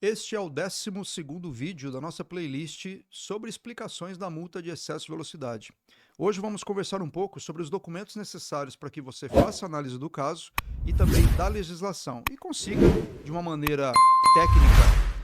Este é o 12º vídeo da nossa playlist sobre explicações da multa de excesso de velocidade. Hoje vamos conversar um pouco sobre os documentos necessários para que você faça a análise do caso e também da legislação e consiga, de uma maneira técnica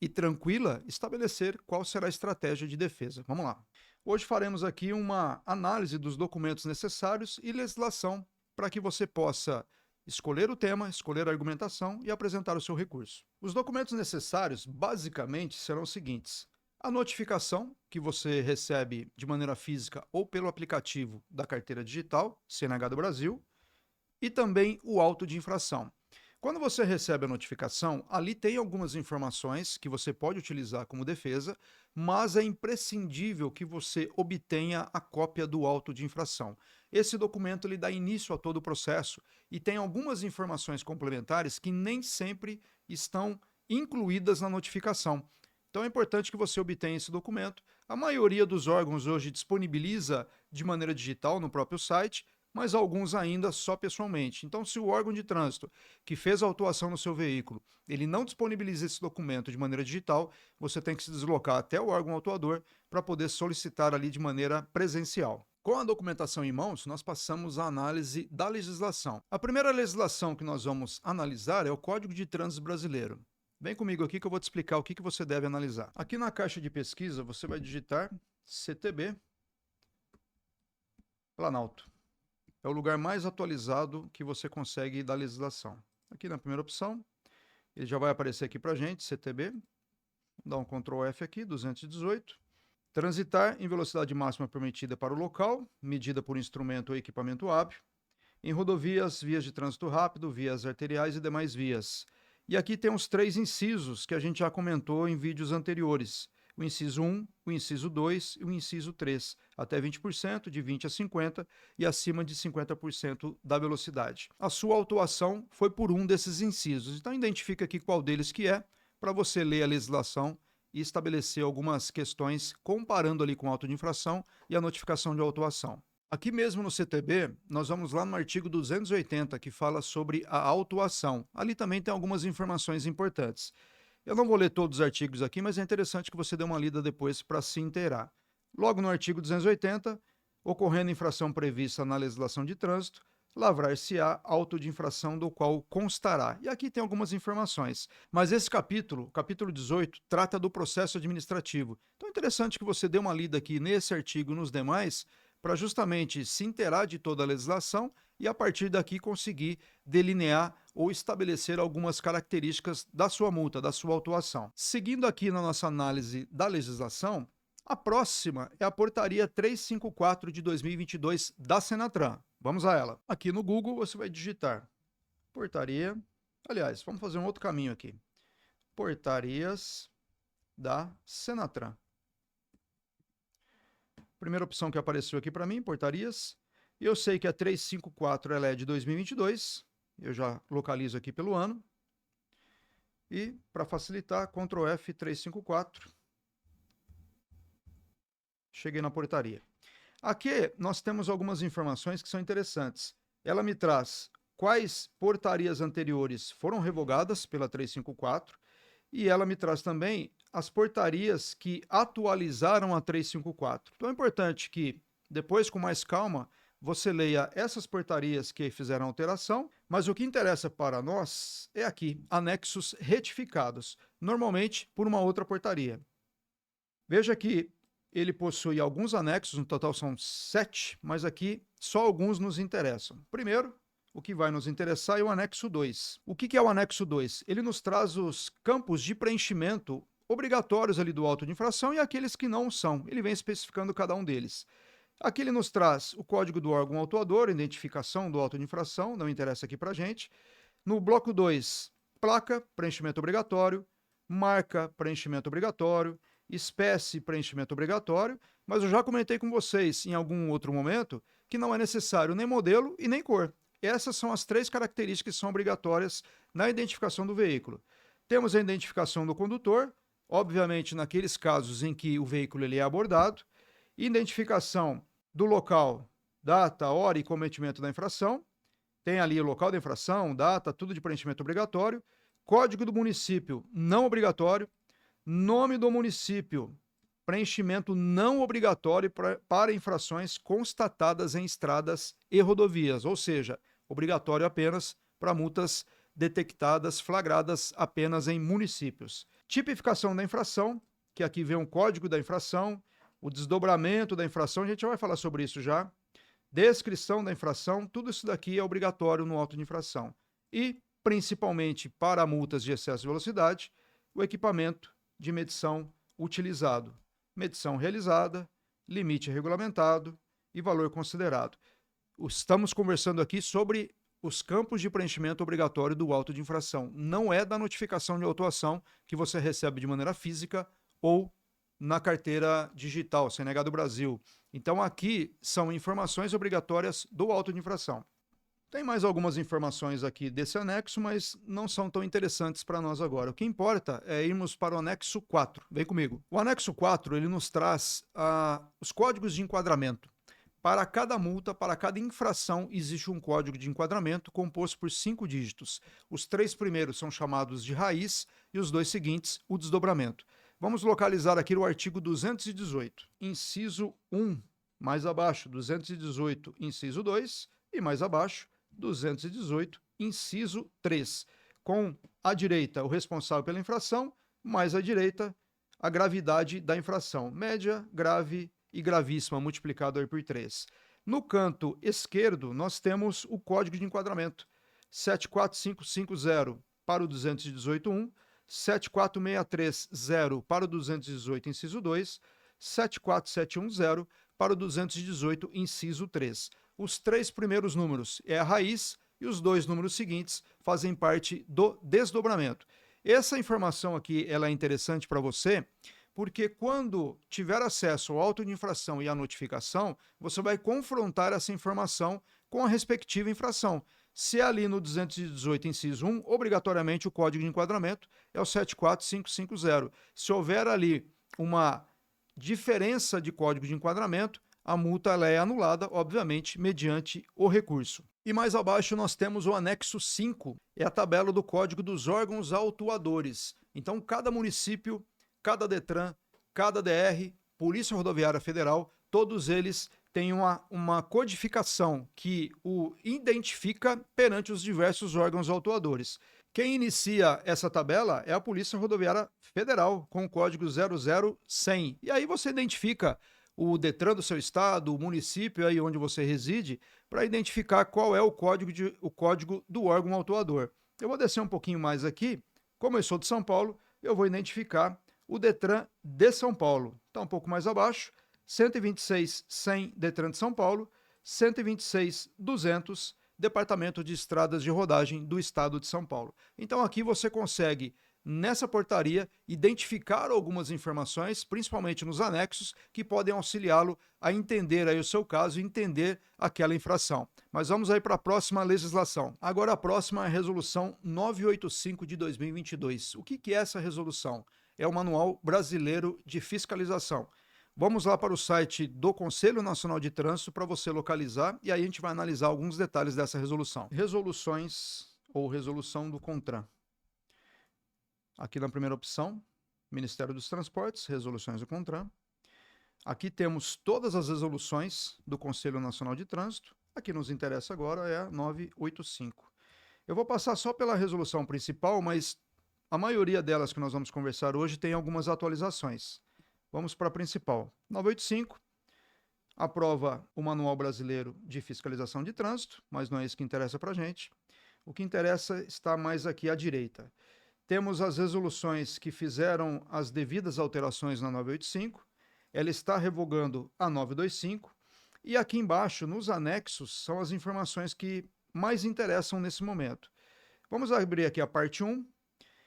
e tranquila, estabelecer qual será a estratégia de defesa. Vamos lá. Hoje faremos aqui uma análise dos documentos necessários e legislação para que você possa escolher o tema, escolher a argumentação e apresentar o seu recurso. Os documentos necessários, basicamente, serão os seguintes: a notificação, que você recebe de maneira física ou pelo aplicativo da carteira digital, CNH do Brasil, e também o auto de infração. Quando você recebe a notificação, ali tem algumas informações que você pode utilizar como defesa, mas é imprescindível que você obtenha a cópia do auto de infração. Esse documento ele dá início a todo o processo e tem algumas informações complementares que nem sempre estão incluídas na notificação. Então é importante que você obtenha esse documento. A maioria dos órgãos hoje disponibiliza de maneira digital no próprio site, mas alguns ainda só pessoalmente. Então, se o órgão de trânsito que fez a autuação no seu veículo, ele não disponibiliza esse documento de maneira digital, você tem que se deslocar até o órgão autuador para poder solicitar ali de maneira presencial. Com a documentação em mãos, nós passamos à análise da legislação. A primeira legislação que nós vamos analisar é o Código de Trânsito Brasileiro. Vem comigo aqui que eu vou te explicar o que você deve analisar. Aqui na caixa de pesquisa, você vai digitar CTB Planalto. É o lugar mais atualizado que você consegue da legislação. Aqui na primeira opção, ele já vai aparecer aqui para a gente, CTB. Dá um Ctrl F aqui, 218. Transitar em velocidade máxima permitida para o local, medida por instrumento ou equipamento hábil, em rodovias, vias de trânsito rápido, vias arteriais e demais vias. E aqui tem os 3 incisos que a gente já comentou em vídeos anteriores. O inciso 1, o inciso 2 e o inciso 3, até 20%, de 20 a 50% e acima de 50% da velocidade. A sua autuação foi por um desses incisos, então identifica aqui qual deles que é, para você ler a legislação e estabelecer algumas questões comparando ali com o auto de infração e a notificação de autuação. Aqui mesmo no CTB, nós vamos lá no artigo 280, que fala sobre a autuação. Ali também tem algumas informações importantes. Eu não vou ler todos os artigos aqui, mas é interessante que você dê uma lida depois para se inteirar. Logo no artigo 280, ocorrendo infração prevista na legislação de trânsito, lavrar-se-á auto de infração do qual constará. E aqui tem algumas informações. Mas esse capítulo, capítulo 18, trata do processo administrativo. Então é interessante que você dê uma lida aqui nesse artigo e nos demais, para justamente se inteirar de toda a legislação e a partir daqui conseguir delinear ou estabelecer algumas características da sua multa, da sua autuação. Seguindo aqui na nossa análise da legislação, a próxima é a portaria 354 de 2022 da Senatran. Vamos a ela. Aqui no Google você vai digitar portaria, aliás, vamos fazer um outro caminho aqui. Portarias da Senatran. Primeira opção que apareceu aqui para mim, portarias. Eu sei que a 354 ela é de 2022. Eu já localizo aqui pelo ano. E, para facilitar, Ctrl F 354. Cheguei na portaria. Aqui nós temos algumas informações que são interessantes. Ela me traz quais portarias anteriores foram revogadas pela 354 e ela me traz também as portarias que atualizaram a 354. Então é importante que, depois, com mais calma, você leia essas portarias que fizeram alteração, mas o que interessa para nós é aqui, anexos retificados, normalmente por uma outra portaria. Veja que ele possui alguns anexos, no total são 7, mas aqui só alguns nos interessam. Primeiro, o que vai nos interessar é o anexo 2. O que é o anexo 2? Ele nos traz os campos de preenchimento obrigatórios ali do auto de infração e aqueles que não são. Ele vem especificando cada um deles. Aqui ele nos traz o código do órgão autuador, identificação do auto de infração, não interessa aqui para a gente. No bloco 2, placa, preenchimento obrigatório, marca, preenchimento obrigatório, espécie, preenchimento obrigatório, mas eu já comentei com vocês em algum outro momento que não é necessário nem modelo e nem cor. Essas são as 3 características que são obrigatórias na identificação do veículo. Temos a identificação do condutor, obviamente naqueles casos em que o veículo ele é abordado, identificação do local, data, hora e cometimento da infração, tem ali o local da infração, data, tudo de preenchimento obrigatório, código do município não obrigatório, nome do município, preenchimento não obrigatório para infrações constatadas em estradas e rodovias, ou seja, obrigatório apenas para multas detectadas, flagradas apenas em municípios. Tipificação da infração, que aqui vem um código da infração, o desdobramento da infração, a gente já vai falar sobre isso já. Descrição da infração, tudo isso daqui é obrigatório no auto de infração. E, principalmente para multas de excesso de velocidade, o equipamento de medição utilizado. Medição realizada, limite regulamentado e valor considerado. Estamos conversando aqui sobre os campos de preenchimento obrigatório do auto de infração. Não é da notificação de autuação que você recebe de maneira física ou na carteira digital, CNH do Brasil. Então aqui são informações obrigatórias do auto de infração. Tem mais algumas informações aqui desse anexo, mas não são tão interessantes para nós agora. O que importa é irmos para o anexo 4. Vem comigo. O anexo 4, ele nos traz os códigos de enquadramento. Para cada multa, para cada infração, existe um código de enquadramento composto por 5 dígitos. Os 3 primeiros são chamados de raiz e os 2 seguintes, o desdobramento. Vamos localizar aqui o artigo 218, inciso 1, mais abaixo, 218, inciso 2, e mais abaixo, 218, inciso 3. Com à direita, o responsável pela infração, mais à direita, a gravidade da infração. Média, grave e gravíssima, multiplicado aí por 3. No canto esquerdo, nós temos o código de enquadramento. 74550 para o 218.1, 74630 para o 218, inciso 2, 74710 para o 218, inciso 3. Os 3 primeiros números é a raiz e os 2 números seguintes fazem parte do desdobramento. Essa informação aqui ela é interessante para você, porque quando tiver acesso ao auto de infração e à notificação, você vai confrontar essa informação com a respectiva infração. Se é ali no 218, inciso 1, obrigatoriamente o código de enquadramento é o 74550. Se houver ali uma diferença de código de enquadramento, a multa ela é anulada, obviamente, mediante o recurso. E mais abaixo nós temos o anexo 5, é a tabela do código dos órgãos autuadores. Então, cada município, cada DETRAN, cada DR, Polícia Rodoviária Federal, todos eles têm uma codificação que o identifica perante os diversos órgãos autuadores. Quem inicia essa tabela é a Polícia Rodoviária Federal, com o código 00100. E aí você identifica o DETRAN do seu estado, o município aí onde você reside, para identificar qual é o código do órgão autuador. Eu vou descer um pouquinho mais aqui. Como eu sou de São Paulo, eu vou identificar o DETRAN de São Paulo. Está um pouco mais abaixo, 126.100 DETRAN de São Paulo, 126.200 Departamento de Estradas de Rodagem do Estado de São Paulo. Então aqui você consegue, nessa portaria, identificar algumas informações, principalmente nos anexos, que podem auxiliá-lo a entender aí o seu caso e entender aquela infração. Mas vamos aí para a próxima legislação. Agora a próxima é a Resolução 985 de 2022. O que é essa resolução? É o Manual Brasileiro de Fiscalização. Vamos lá para o site do Conselho Nacional de Trânsito para você localizar e aí a gente vai analisar alguns detalhes dessa resolução. Resoluções ou resolução do CONTRAN. Aqui na primeira opção, Ministério dos Transportes, resoluções do CONTRAN. Aqui temos todas as resoluções do Conselho Nacional de Trânsito. A que nos interessa agora é a 985. Eu vou passar só pela resolução principal, mas a maioria delas que nós vamos conversar hoje tem algumas atualizações. Vamos para a principal. 985 aprova o Manual Brasileiro de Fiscalização de Trânsito, mas não é isso que interessa para a gente. O que interessa está mais aqui à direita. Temos as resoluções que fizeram as devidas alterações na 985, ela está revogando a 925, e aqui embaixo, nos anexos, são as informações que mais interessam nesse momento. Vamos abrir aqui a parte 1,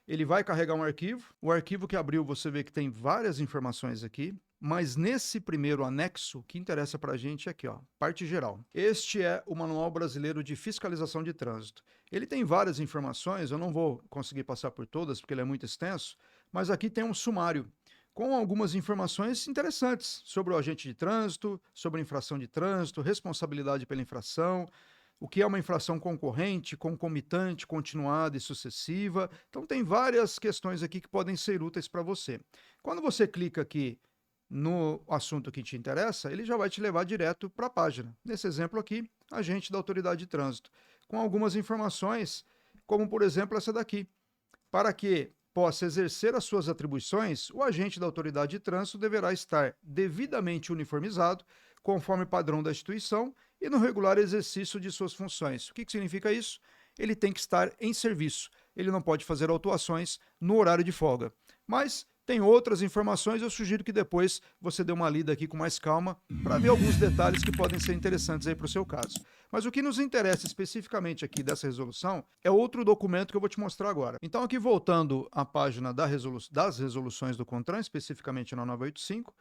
ele vai carregar um arquivo, o arquivo que abriu você vê que tem várias informações aqui, mas nesse primeiro anexo, o que interessa para a gente é aqui, ó, parte geral. Este é o Manual Brasileiro de Fiscalização de Trânsito. Ele tem várias informações, eu não vou conseguir passar por todas porque ele é muito extenso, mas aqui tem um sumário com algumas informações interessantes sobre o agente de trânsito, sobre infração de trânsito, responsabilidade pela infração, o que é uma infração concorrente, concomitante, continuada e sucessiva. Então, tem várias questões aqui que podem ser úteis para você. Quando você clica aqui no assunto que te interessa, ele já vai te levar direto para a página. Nesse exemplo aqui, agente da autoridade de trânsito, com algumas informações, como por exemplo essa daqui. Para que possa exercer as suas atribuições, o agente da autoridade de trânsito deverá estar devidamente uniformizado, conforme padrão da instituição, e no regular exercício de suas funções. O que significa isso? Ele tem que estar em serviço. Ele não pode fazer autuações no horário de folga. Mas tem outras informações, eu sugiro que depois você dê uma lida aqui com mais calma para ver alguns detalhes que podem ser interessantes aí para o seu caso. Mas o que nos interessa especificamente aqui dessa resolução é outro documento que eu vou te mostrar agora. Então aqui voltando à página das resoluções do CONTRAN, especificamente na 985,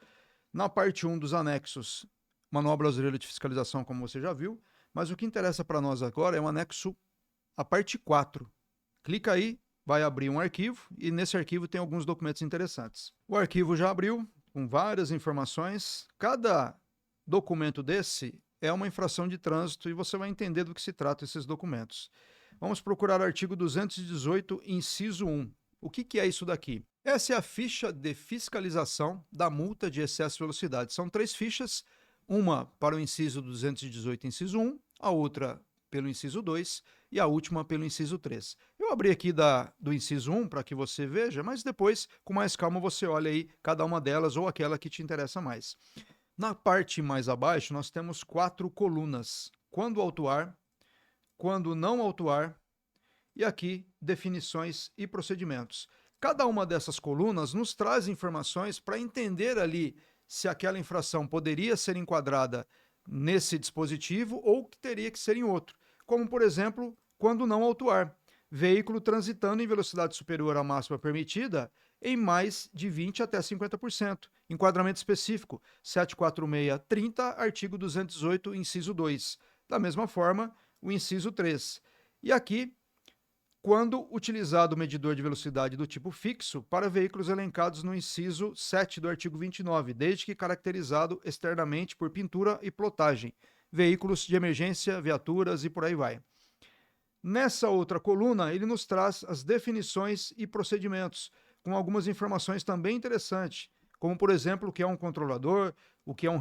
na parte 1 dos anexos, Manual Brasileiro de Fiscalização, como você já viu, mas o que interessa para nós agora é o anexo, a parte 4. Clica aí, vai abrir um arquivo e nesse arquivo tem alguns documentos interessantes. O arquivo já abriu, com várias informações. Cada documento desse é uma infração de trânsito e você vai entender do que se trata esses documentos. Vamos procurar o artigo 218, inciso 1. O que é isso daqui? Essa é a ficha de fiscalização da multa de excesso de velocidade. São 3 fichas, uma para o inciso 218, inciso 1, a outra pelo inciso 2 e a última pelo inciso 3. Eu abri aqui do inciso 1 para que você veja, mas depois, com mais calma, você olha aí cada uma delas ou aquela que te interessa mais. Na parte mais abaixo, nós temos 4 colunas. Quando autuar, quando não autuar, e aqui, definições e procedimentos. Cada uma dessas colunas nos traz informações para entender ali se aquela infração poderia ser enquadrada nesse dispositivo ou que teria que ser em outro. Como, por exemplo, quando não autuar. Veículo transitando em velocidade superior à máxima permitida em mais de 20% até 50%. Enquadramento específico, 74630, artigo 218, inciso 2. Da mesma forma, o inciso 3. E aqui, quando utilizado o medidor de velocidade do tipo fixo para veículos elencados no inciso 7 do artigo 29, desde que caracterizado externamente por pintura e plotagem, veículos de emergência, viaturas e por aí vai. Nessa outra coluna, ele nos traz as definições e procedimentos, com algumas informações também interessantes, como, por exemplo, o que é um controlador, o que é um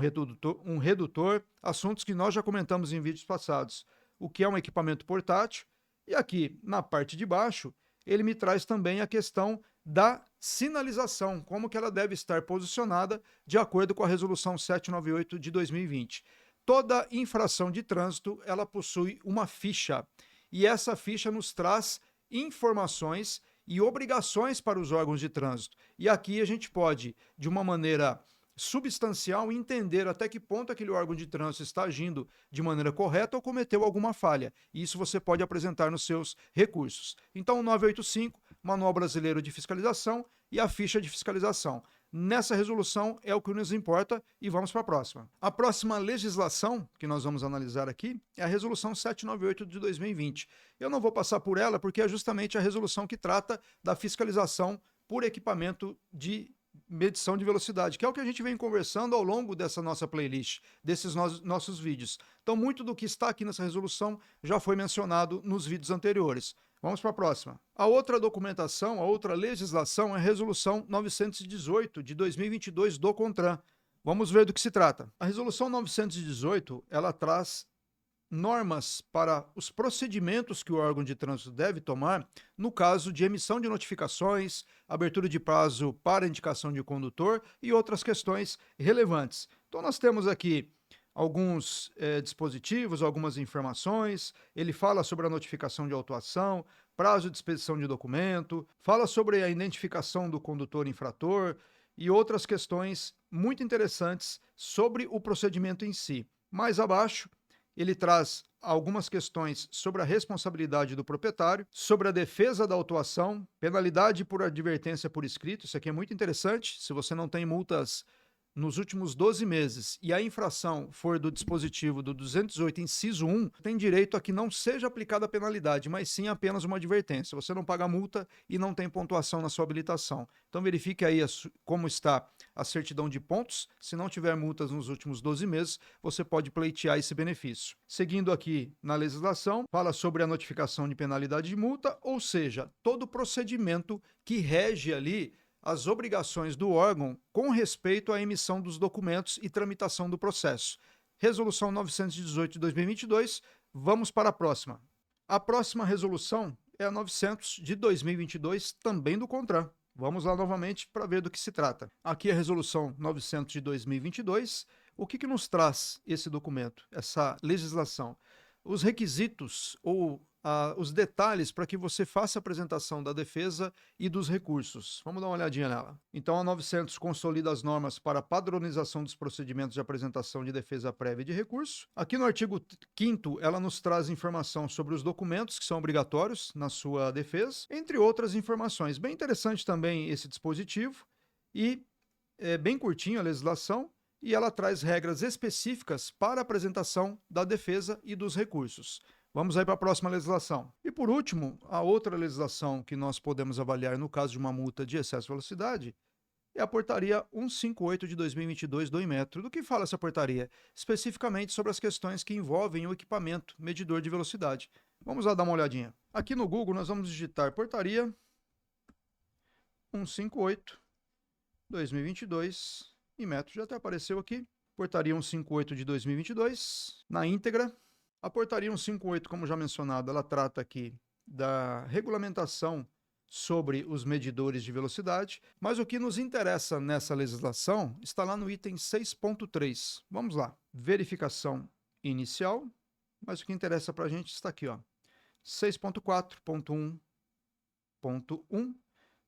redutor, assuntos que nós já comentamos em vídeos passados, o que é um equipamento portátil, e aqui, na parte de baixo, ele me traz também a questão da sinalização, como que ela deve estar posicionada de acordo com a Resolução 798 de 2020. Toda infração de trânsito, ela possui uma ficha, e essa ficha nos traz informações e obrigações para os órgãos de trânsito. E aqui a gente pode, de uma maneira substancial, entender até que ponto aquele órgão de trânsito está agindo de maneira correta ou cometeu alguma falha. E isso você pode apresentar nos seus recursos. Então, o 985, Manual Brasileiro de Fiscalização e a ficha de fiscalização. Nessa resolução é o que nos importa e vamos para a próxima. A próxima legislação que nós vamos analisar aqui é a Resolução 798 de 2020. Eu não vou passar por ela porque é justamente a resolução que trata da fiscalização por equipamento de medição de velocidade, que é o que a gente vem conversando ao longo dessa nossa playlist, desses nossos vídeos. Então, muito do que está aqui nessa resolução já foi mencionado nos vídeos anteriores. Vamos para a próxima. A outra documentação, a outra legislação é a Resolução 918 de 2022 do CONTRAN. Vamos ver do que se trata. A Resolução 918, ela traz normas para os procedimentos que o órgão de trânsito deve tomar no caso de emissão de notificações, abertura de prazo para indicação de condutor e outras questões relevantes. Então nós temos aqui alguns dispositivos, algumas informações, ele fala sobre a notificação de autuação, prazo de expedição de documento, fala sobre a identificação do condutor infrator e outras questões muito interessantes sobre o procedimento em si. Mais abaixo, ele traz algumas questões sobre a responsabilidade do proprietário, sobre a defesa da autuação, penalidade por advertência por escrito, isso aqui é muito interessante, se você não tem multas nos últimos 12 meses e a infração for do dispositivo do 208, inciso 1, tem direito a que não seja aplicada a penalidade, mas sim apenas uma advertência. Você não paga multa e não tem pontuação na sua habilitação. Então verifique aí como está a certidão de pontos. Se não tiver multas nos últimos 12 meses, você pode pleitear esse benefício. Seguindo aqui na legislação, fala sobre a notificação de penalidade de multa, ou seja, todo o procedimento que rege ali as obrigações do órgão com respeito à emissão dos documentos e tramitação do processo. Resolução 918 de 2022, vamos para a próxima. A próxima resolução é a 900 de 2022, também do CONTRAN. Vamos lá novamente para ver do que se trata. Aqui a resolução 900 de 2022. O que nos traz esse documento, essa legislação? Os requisitos ou os detalhes para que você faça a apresentação da defesa e dos recursos. Vamos dar uma olhadinha nela. Então, a 900 consolida as normas para a padronização dos procedimentos de apresentação de defesa prévia e de recurso. Aqui no artigo 5º, ela nos traz informação sobre os documentos que são obrigatórios na sua defesa, entre outras informações. Bem interessante também esse dispositivo e é bem curtinho a legislação, e ela traz regras específicas para a apresentação da defesa e dos recursos. Vamos aí para a próxima legislação. E por último, a outra legislação que nós podemos avaliar no caso de uma multa de excesso de velocidade é a portaria 158 de 2022 do Inmetro. Do que fala essa portaria? Especificamente sobre as questões que envolvem o equipamento medidor de velocidade. Vamos lá dar uma olhadinha. Aqui no Google nós vamos digitar portaria 158 2022 Inmetro. Já até apareceu aqui. Portaria 158 de 2022 na íntegra. A portaria 158, como já mencionado, ela trata aqui da regulamentação sobre os medidores de velocidade, mas o que nos interessa nessa legislação está lá no item 6.3. Vamos lá. Verificação inicial, mas o que interessa para a gente está aqui, ó. 6.4.1.1.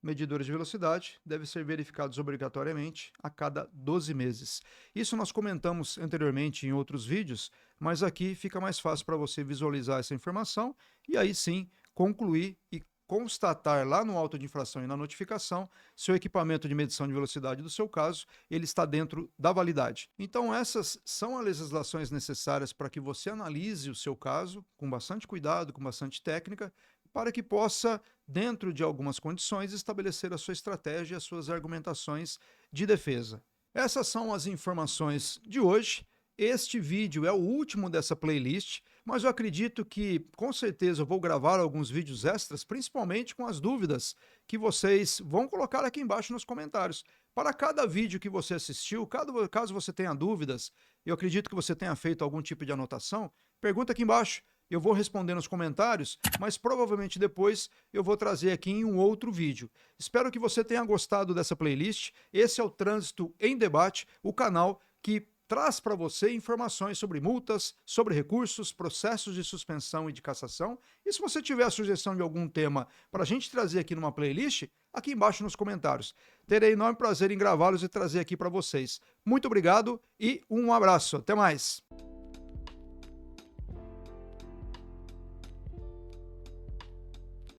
Medidores de velocidade devem ser verificados obrigatoriamente a cada 12 meses. Isso nós comentamos anteriormente em outros vídeos, mas aqui fica mais fácil para você visualizar essa informação e aí sim concluir e constatar lá no auto de infração e na notificação se o equipamento de medição de velocidade do seu caso ele está dentro da validade. Então essas são as legislações necessárias para que você analise o seu caso com bastante cuidado, com bastante técnica, para que possa, dentro de algumas condições, estabelecer a sua estratégia e as suas argumentações de defesa. Essas são as informações de hoje. Este vídeo é o último dessa playlist, mas eu acredito que, com certeza, eu vou gravar alguns vídeos extras, principalmente com as dúvidas que vocês vão colocar aqui embaixo nos comentários. Para cada vídeo que você assistiu, caso você tenha dúvidas, eu acredito que você tenha feito algum tipo de anotação, pergunta aqui embaixo. Eu vou responder nos comentários, mas provavelmente depois eu vou trazer aqui em um outro vídeo. Espero que você tenha gostado dessa playlist. Esse é o Trânsito em Debate, o canal que traz para você informações sobre multas, sobre recursos, processos de suspensão e de cassação. E se você tiver a sugestão de algum tema para a gente trazer aqui numa playlist, aqui embaixo nos comentários. Terei enorme prazer em gravá-los e trazer aqui para vocês. Muito obrigado e um abraço. Até mais!